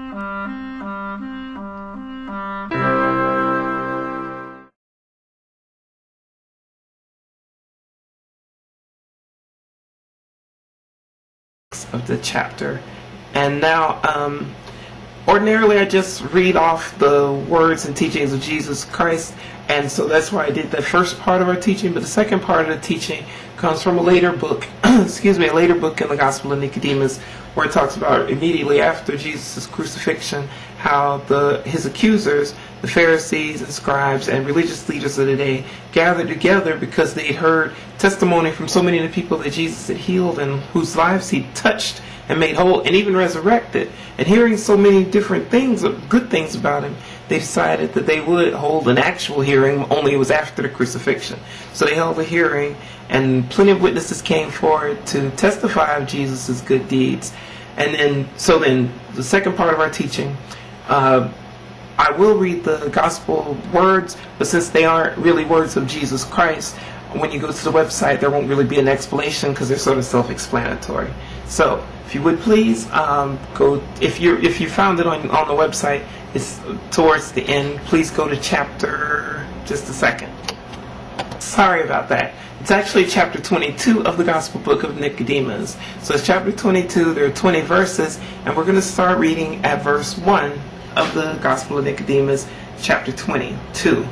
Of the chapter. And now ordinarily I just read off the words and teachings of Jesus Christ, and so that's why I did the first part of our teaching. But the second part of the teaching comes from a later book a later book in the Gospel of Nicodemus, where it talks about immediately after Jesus' crucifixion how his accusers, the Pharisees and scribes and religious leaders of the day, gathered together because they'd heard testimony from so many of the people that Jesus had healed and whose lives he touched and made whole and even resurrected. And hearing so many different things, good things about him, they decided that they would hold an actual hearing, only it was after the crucifixion. So they held a hearing, and plenty of witnesses came forward to testify of Jesus' good deeds. And then the second part of our teaching, I will read the gospel words, but since they aren't really words of Jesus Christ, when you go to the website, there won't really be an explanation because they're sort of self-explanatory. So, if you would please go. If you found it on the website, it's towards the end. Please go to chapter. Just a second. Sorry about that. It's actually chapter 22 of the Gospel Book of Nicodemus. So it's chapter 22. There are 20 verses, and we're going to start reading at verse 1 of the Gospel of Nicodemus, chapter 22.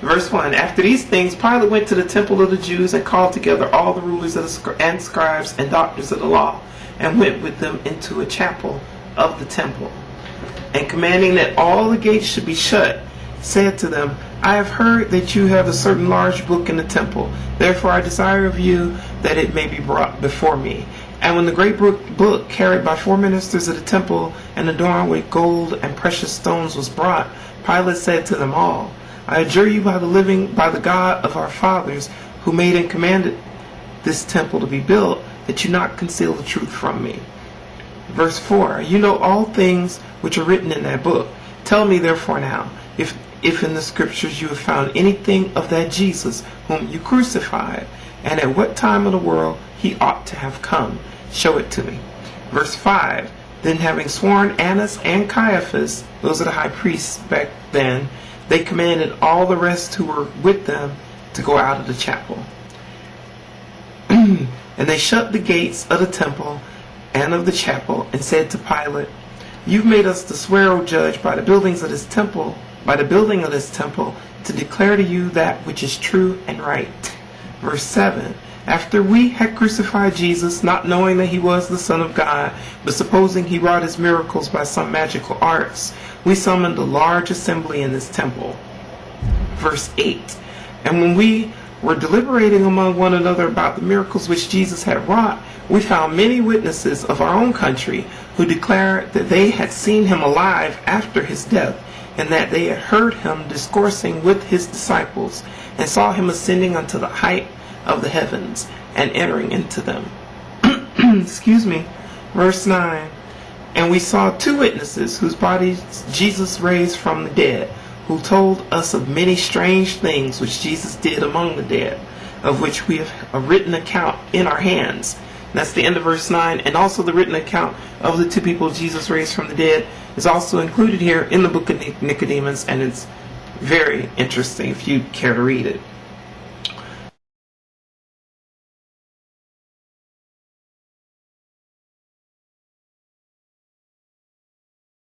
Verse 1, after these things, Pilate went to the temple of the Jews and called together all the rulers and scribes and doctors of the law, and went with them into a chapel of the temple. And commanding that all the gates should be shut, said to them, I have heard that you have a certain large book in the temple. Therefore I desire of you that it may be brought before me. And when the great book carried by 4 ministers of the temple and adorned with gold and precious stones was brought, Pilate said to them all, I adjure you by the God of our fathers, who made and commanded this temple to be built, that you not conceal the truth from me. Verse 4, you know all things which are written in that book. Tell me therefore now, if in the scriptures you have found anything of that Jesus whom you crucified, and at what time of the world he ought to have come. Show it to me. Verse 5, then having sworn Annas and Caiaphas, those are the high priests back then, they commanded all the rest who were with them to go out of the chapel. And they shut the gates of the temple and of the chapel, and said to Pilate, you've made us to swear, O judge, by the building of this temple, to declare to you that which is true and right. Verse 7, after we had crucified Jesus, not knowing that he was the Son of God, but supposing he wrought his miracles by some magical arts, we summoned a large assembly in this temple. Verse 8, and when we were deliberating among one another about the miracles which Jesus had wrought, we found many witnesses of our own country who declared that they had seen him alive after his death, and that they had heard him discoursing with his disciples, and saw him ascending unto the height of the heavens, and entering into them. Excuse me. Verse 9, and we saw 2 witnesses whose bodies Jesus raised from the dead, who told us of many strange things which Jesus did among the dead, of which we have a written account in our hands. And that's the end of verse 9, and also the written account of the 2 people Jesus raised from the dead is also included here in the book of Nicodemus, and it's very interesting if you care to read it.